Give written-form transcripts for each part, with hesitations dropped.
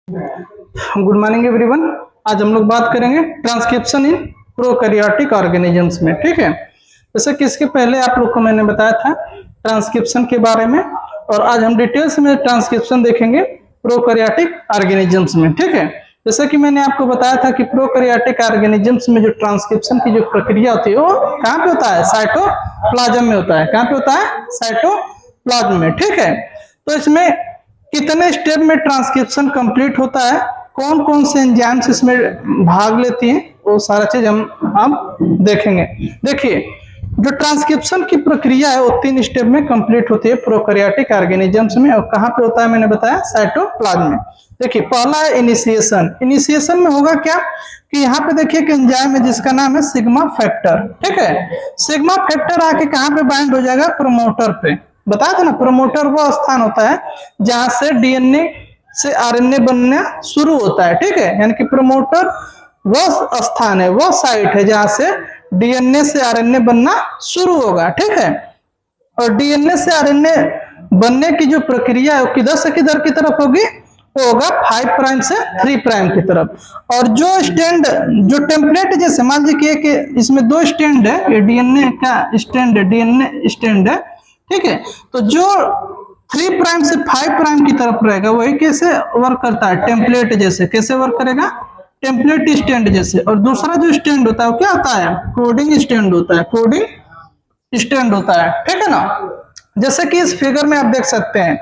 Good morning everyone. आज हम लोग बात करेंगे ट्रांसक्रिप्शन इन प्रोकैरियोटिक ऑर्गेनिजम्स में। ठीक है, जैसे कि इसके पहले आप लोग को मैंने बताया था ट्रांसक्रिप्शन के बारे में, और आज हम डिटेल्स में ट्रांसक्रिप्शन देखेंगे प्रोकैरियोटिक ऑर्गेनिजम्स में। ठीक है, जैसे कि मैंने आपको बताया था कि प्रोकैरियोटिक ऑर्गेनिजम्स में जो ट्रांसक्रिप्शन की जो प्रक्रिया होती है वो कहाँ पे होता है? साइटोप्लाज्म में होता है। कहाँ पे होता है? साइटोप्लाज्म में। ठीक है, तो इसमें कितने स्टेप में ट्रांसक्रिप्शन कंप्लीट होता है, कौन कौन से एंजाइम्स इसमें भाग लेती हैं, वो सारा चीज हम देखेंगे। देखिए, जो ट्रांसक्रिप्शन की प्रक्रिया है वो 3 स्टेप में कंप्लीट होती है प्रोकैरियोटिक ऑर्गेनिजम्स में। और कहाँ पे होता है? मैंने बताया साइटोप्लाज्म में। देखिए, पहला है इनिशिएशन। इनिशिएशन में होगा क्या कि यहाँ पे देखिए एक एंजाइम है जिसका नाम है सिग्मा फैक्टर। ठीक है, सिग्मा फैक्टर आके कहाँ पे बाइंड हो जाएगा? प्रोमोटर पे। बताया था ना, प्रोमोटर वो स्थान होता है जहां से डीएनए से आरएनए बनना शुरू होता है। ठीक है, यानी कि प्रोमोटर वो स्थान है, वो साइट है जहां से डीएनए से आरएनए बनना शुरू होगा। ठीक है, और डीएनए से आरएनए बनने की जो प्रक्रिया है वो किधर से किधर की तरफ होगी? वो होगा 5 प्राइम से 3 प्राइम की तरफ। और जो स्टैंड, जो टेम्पलेट, जैसे मान लीजिए कि इसमें 2 स्टैंड है, ये डीएनए का स्टैंड है, डीएनए स्टैंड है। ठीक है, तो जो 3 प्राइम से 5 प्राइम की तरफ रहेगा वही कैसे वर्क करता है? टेम्पलेट जैसे। कैसे वर्क करेगा? टेम्पलेट स्टैंड जैसे। और दूसरा जो स्टैंड होता है वो क्या होता है? कोडिंग स्टैंड होता है। कोडिंग स्टैंड होता है। ठीक है ना, जैसे कि इस फिगर में आप देख सकते हैं।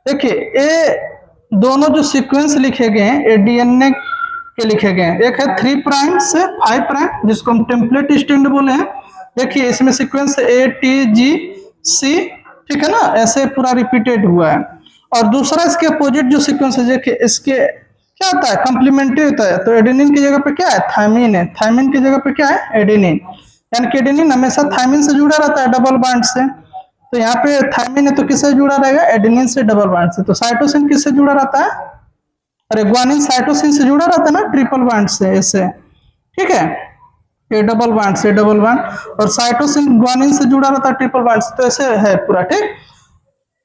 देखिए, ये दोनों जो सीक्वेंस लिखे गए हैं ये डीएनए के लिखे गए हैं। एक है 3 प्राइम से 5 प्राइम जिसको हम टेम्पलेट स्टैंड बोले हैं। देखिए, इसमें सीक्वेंस ATGC, ठीक है ना, ऐसे पूरा रिपीटेड हुआ है। और दूसरा इसके अपोजिट जो सीक्वेंस है, देखिए इसके क्या होता है? कंप्लीमेंट्री होता है। तो एडेनिन की जगह पे क्या है? थायमिन है। थायमिन की जगह पे क्या है? एडेनिन। यानी कि एडेनिन हमेशा थायमिन से जुड़ा रहता है डबल बॉन्ड से। तो यहाँ पे थायमिन है तो किससे जुड़ा रहेगा? एडेनिन से डबल बॉन्ड से। तो साइटोसिन किससे जुड़ा रहता है? अरे ग्वानिन साइटोसिन से जुड़ा रहता है ना, ट्रिपल बॉन्ड से ऐसे। ठीक है, ये डबल बॉन्ड से डबल बॉन्ड, और साइटोसिन ग्वानिन से जुड़ा रहता है ट्रिपल बॉन्ड से। तो ऐसे है पूरा। ठीक,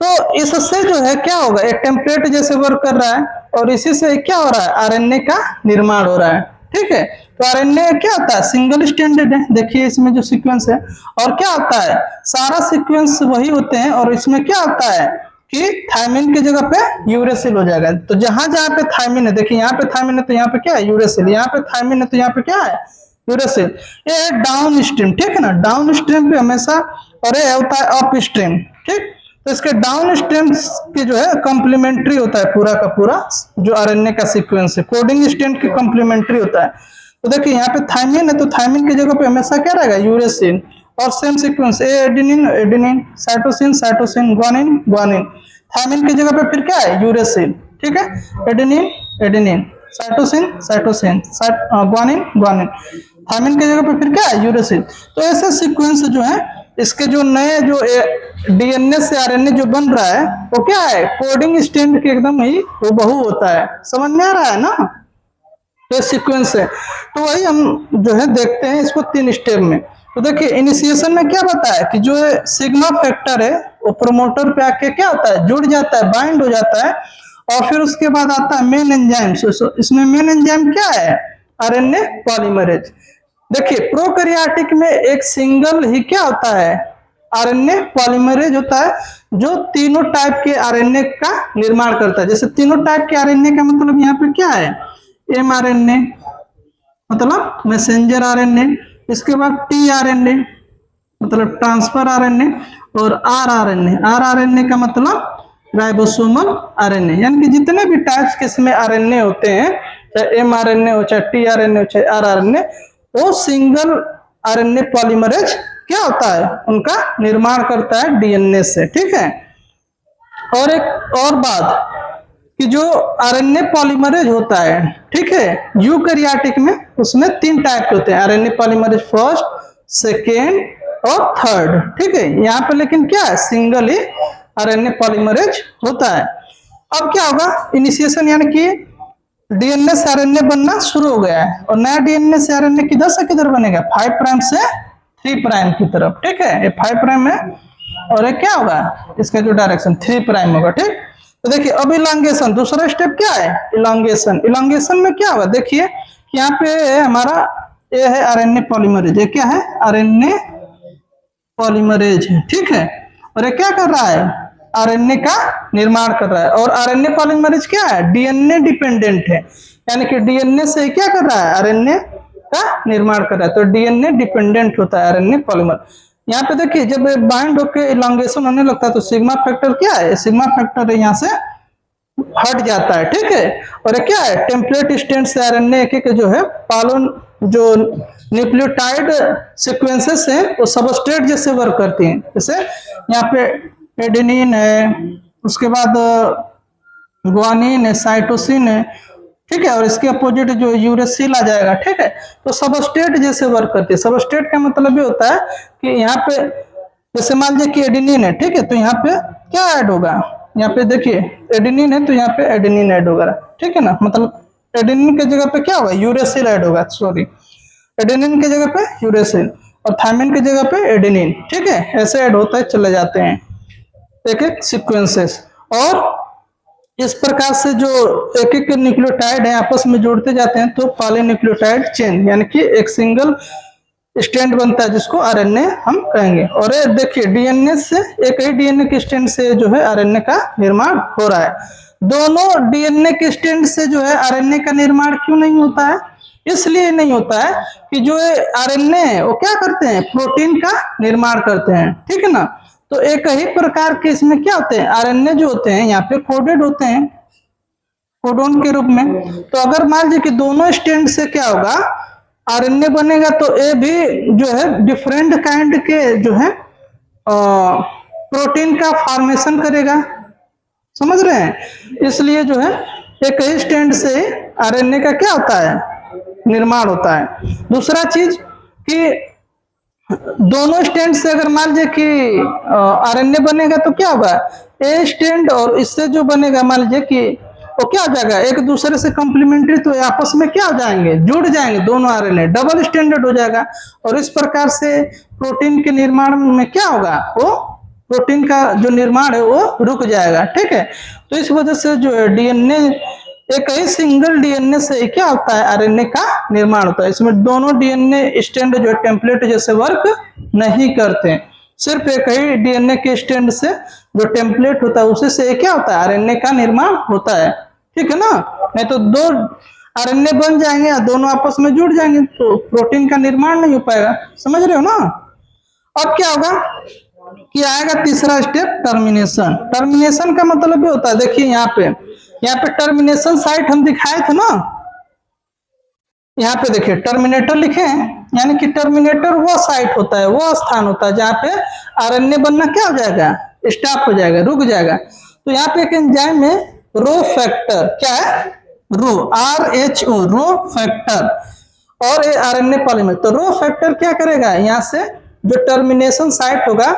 तो इससे जो है क्या होगा? एक टेम्पलेट जैसे वर्क कर रहा है, और इसी से क्या हो रहा है? आरएनए का निर्माण हो रहा है। ठीक है, तो आरएनए क्या होता है? सिंगल स्टैंडर्ड है। देखिए इसमें जो सीक्वेंस है, और क्या होता है? सारा सीक्वेंस वही होते हैं। और इसमें क्या होता है कि थायमिन की जगह पे यूरेसिल हो जाएगा। तो जहां जहां पे थायमिन है, देखिए यहाँ पे थायमिन है तो यहाँ पे क्या है? यूरेसिल। यहाँ पे थायमिन है तो यहाँ पे क्या है? यूरेसिल। ये डाउन स्ट्रीम। ठीक है ना, डाउन स्ट्रीम पे हमेशा, और ये होता है अप स्ट्रीम। ठीक, तो इसके डाउन स्ट्रीम की जो है कॉम्प्लीमेंट्री होता है पूरा का पूरा जो आरएनए का सीक्वेंस है, कोडिंग स्ट्रैंड की कॉम्प्लीमेंट्री होता है। तो देखिए यहाँ पे थायमिन है तो थायमिन की जगह पे हमेशा क्या रहेगा? यूरेसिल। और same sequence adenine adenine, cytosine cytosine, guanine guanine. Thymine की जगह पे फिर क्या है? यूरेसिल। ठीक है, adenine adenine, cytosine cytosine, guanine guanine. Thymine की जगह पे फिर क्या है? यूरेसिल। तो ऐसे सीक्वेंस जो है, इसके जो नए जो डीएनए से आरएनए जो बन रहा है वो क्या है? कोडिंग स्ट्रैंड के एकदम ही हूबहू होता है। समझ में आ रहा है ना? तो सीक्वेंस है, तो वही हम जो है देखते हैं इसको 3 स्टेप में। तो देखिए, इनिशिएशन में क्या बताया कि जो सिग्मा फैक्टर है वो प्रोमोटर पे आके क्या होता है? जुड़ जाता है, बाइंड हो जाता है। और फिर उसके बाद आता है मेन एंजाइम। इसमें मेन एंजाइम क्या है? RNA polymerase. देखिए, प्रोकैरियोटिक में एक सिंगल ही क्या होता है? आरएनए पॉलीमरेज होता है, जो तीनों टाइप के आरएनए का निर्माण करता है। जैसे तीनों टाइप के आरएनए का मतलब यहाँ पे क्या है? एमआरएनए मतलब मैसेंजर आरएनए, इसके बाद टीआरएनए मतलब ट्रांसफर आरएनए, और आरआरएनए। आरआरएनए का मतलब राइबोसोमल आरएनए। यानी कि जितने भी टाइप्स के इसमें आरएनए होते हैं, चाहे एमआरएनए हो, चाहे टीआरएनए हो, चाहे आरआरएनए, वो सिंगल आरएनए पॉलीमरेज क्या होता है? उनका निर्माण करता है डीएनए से। ठीक है, और एक और बात कि जो आरएनए पॉलीमरेज होता है, ठीक है, यूकैरियोटिक में उसमें 3 टाइप के होते हैं, आरएनए पॉलीमरेज फर्स्ट, सेकेंड और थर्ड। ठीक है, यहाँ पे लेकिन क्या है? सिंगल ही आरएनए पॉलीमरेज होता है। अब क्या होगा? इनिशिएशन, यानी कि डीएनए से आरएनए बनना शुरू हो गया है, और नया डीएनए से आरएनए किधर से किधर बनेगा? 5 प्राइम से 3 प्राइम की तरफ। ठीक है, ये 5 प्राइम है, और ये क्या होगा? इसका जो डायरेक्शन 3 प्राइम होगा। ठीक, तो देखिए अब इलांगेशन, दूसरा स्टेप क्या है, इलांगेशन। इलांगेशन में क्या होगा, देखिए यहाँ पे हमारा ये है आरएनए पॉलीमरेज, ये क्या है, आरएनए पॉलीमरेज है, ठीक है। और ये क्या कर रहा है, आरएनए का निर्माण कर रहा है। और आरएनए पॉलीमरेज क्या है, डीएनए डिपेंडेंट है, यानी कि डीएनए से क्या कर रहा है, आरएनए का निर्माण कर रहा है। तो डीएनए डिपेंडेंट होता है आरएनए पॉलीमर। यहाँ पे देखिए जब बाइंड होकर इलांगेशन होने लगता है तो सिग्मा फैक्टर क्या है, सिग्मा फैक्टर यहाँ से हट जाता है, ठीक है। और ये क्या है, टेम्पलेट स्टैंड से आरएनए एक जो है पालोन जो न्यूक्लियोटाइड सीक्वेंसेस है वो सबस्ट्रेट जैसे वर्क करती हैं। जैसे यहाँ पे एडेनिन है, उसके बाद ग्वानिन है, साइटोसिन है, ठीक है। और इसके अपोजिट जो यूरेसिल आ जाएगा, ठीक है। तो सबस्ट्रेट जैसे वर्क करती है। सबस्ट्रेट का मतलब ये होता है कि यहाँ पे जैसे मान लीजिए कि एडेनिन है, ठीक है, तो यहाँ पे क्या ऐड होगा, यहाँ पे देखिए एडेनिन है तो यहाँ पे एडेनिन ऐड होगा, ठीक है ना। मतलब एडेनिन की जगह पे क्या होगा, यूरेसिल ऐड होगा, सॉरी, एडेनिन की जगह पे यूरेसिल और थायमिन की जगह पे एडेनिन, ठीक है। ऐसे ऐड होता है चले जाते हैं एक एक सीक्वेंसेस। और इस प्रकार से जो एक एक न्यूक्लियोटाइड है आपस में जोड़ते जाते हैं तो पॉलीन्यूक्लियोटाइड चेन यानी कि एक सिंगल स्टैंड बनता है जिसको आरएनए हम कहेंगे। और ये देखिए डीएनए से, एक ही डीएनए के स्टैंड से जो है आरएनए का निर्माण हो रहा है। दोनों डीएनए के स्टैंड से जो है आरएनए का निर्माण क्यों नहीं होता है, इसलिए नहीं होता है कि जो आरएनए है वो क्या करते हैं, प्रोटीन का निर्माण करते हैं, ठीक है ना। तो एक ही प्रकार के इसमें क्या होते हैं, आरएनए जो होते हैं यहाँ पे कोडेड होते हैं कोडोन के रूप में। तो अगर मान लीजिए कि दोनों स्टैंड से क्या होगा, आरएनए बनेगा तो ये भी जो है डिफरेंट काइंड के जो है प्रोटीन का फॉर्मेशन करेगा, समझ रहे हैं। इसलिए जो है एक ही स्टैंड से आरएनए का क्या होता है, निर्माण होता है। दूसरा चीज कि दोनों स्टैंड से अगर मान लीजिए कि आरएनए बनेगा तो क्या होगा, ए स्टैंड और इससे जो बनेगा मान लीजिए कि वो क्या हो जाएगा, एक दूसरे से कंप्लीमेंट्री, तो आपस में क्या हो जाएंगे, जुड़ जाएंगे दोनों आरएनए, डबल स्टैंडर्ड हो जाएगा। और इस प्रकार से प्रोटीन के निर्माण में क्या होगा, वो प्रोटीन का जो निर्माण है वो रुक जाएगा, ठीक है। तो इस वजह से जो है डीएनए, एक ही सिंगल डीएनए से क्या होता है, आरएनए का निर्माण होता है। इसमें दोनों डीएनए स्टैंड जो टेम्पलेट जैसे वर्क नहीं करते, सिर्फ एक ही डीएनए के स्टैंड से जो टेम्पलेट होता है उसी से क्या होता है, आरएनए का निर्माण होता है, ठीक है ना। नहीं तो दो आरएनए बन जाएंगे या दोनों आपस में जुड़ जाएंगे तो प्रोटीन का निर्माण नहीं हो पाएगा, समझ रहे हो ना। अब क्या होगा कि आएगा तीसरा स्टेप, टर्मिनेशन। टर्मिनेशन का मतलब ये होता है, देखिए यहाँ पे टर्मिनेशन साइट हम दिखाए थे ना, यहाँ पे देखिए टर्मिनेटर लिखे हैं, यानी कि टर्मिनेटर वो साइट होता है, वो स्थान होता है जहाँ पे आरएनए बनना क्या हो जाएगा, स्टॉप हो जाएगा, रुक जाएगा। तो यहाँ पे एक एंजाइम में रो फैक्टर, क्या है, रो, RHO, रो फैक्टर, और ये आरएनए पॉलीमर। तो रो फैक्टर क्या करेगा, यहाँ से जो टर्मिनेशन साइट होगा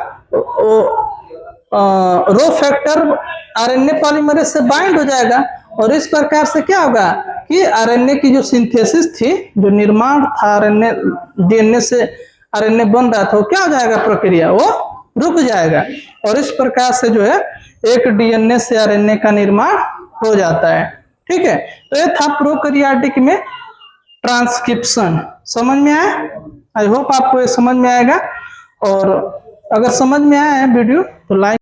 रो फैक्टर आरएनए पॉलीमरेज से बाइंड हो जाएगा। और इस प्रकार से क्या होगा कि आरएनए की जो सिंथेसिस थी, जो निर्माण था आरएनए, डीएनए से आरएनए बन रहा था, वो क्या हो जाएगा, प्रक्रिया वो रुक जाएगा। और इस प्रकार से जो है एक डीएनए से आरएनए का निर्माण हो जाता है, ठीक है। तो ये था प्रोकैरियोटिक में ट्रांसक्रिप्शन। समझ में आया, आई होप आपको ये समझ में आएगा। और अगर समझ में आया है वीडियो तो लाइक